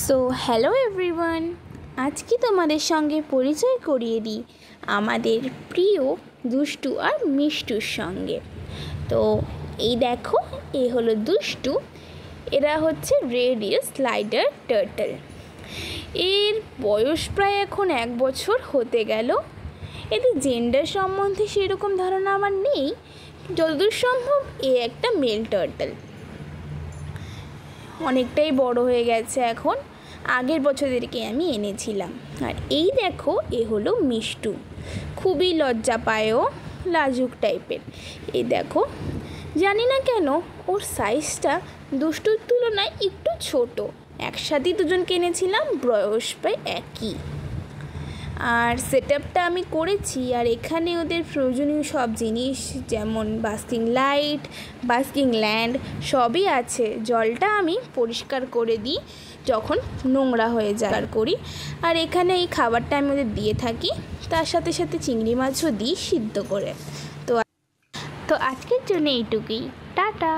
So hello everyone, আজকে তোমাদের সঙ্গে পরিচয় করিয়ে দিই আমাদের প্রিয় দুষ্টু আর মিষ্টুর সঙ্গে। তো এই দেখো, এ হলো দুষ্টু, এরা হচ্ছে রেডিও স্লাইডার টার্টল। এর বয়স প্রায় এখন 1 বছর হতে গেল। এদের জেন্ডার সম্বন্ধে সেরকম ধারণা আমার নেই, যতদূর সম্ভব এ একটা মেল টার্টল। অনেকটাই বড় হয়ে গেছে এখন, আগের বছরদেরকে আমি এনেছিলাম। আর এই দেখো, এ হলো মিষ্টু, খুবই লজ্জা পায়ও, লাজুক টাইপের। এই দেখো, জানি না কেন ওর সাইজটা দুষ্টুর তুলনায় একটু ছোট। একসাথেই দুজনকে এনেছিলাম, বয়স প্রায় একই। আর সেটআপটা আমি করেছি, আর এখানে ওদের প্রয়োজনীয় সব জিনিস যেমন বাস্কিং লাইট, বাস্কিং ল্যান্ড সবই আছে। জলটা আমি পরিষ্কার করে দিই যখন নোংরা হয়ে যায় করি। আর এখানে এই খাবারটা আমি ওদের দিয়ে থাকি, তার সাথে সাথে চিংড়ি মাছও দিই সিদ্ধ করে। তো আজকের জন্য এইটুকুই, টাটা।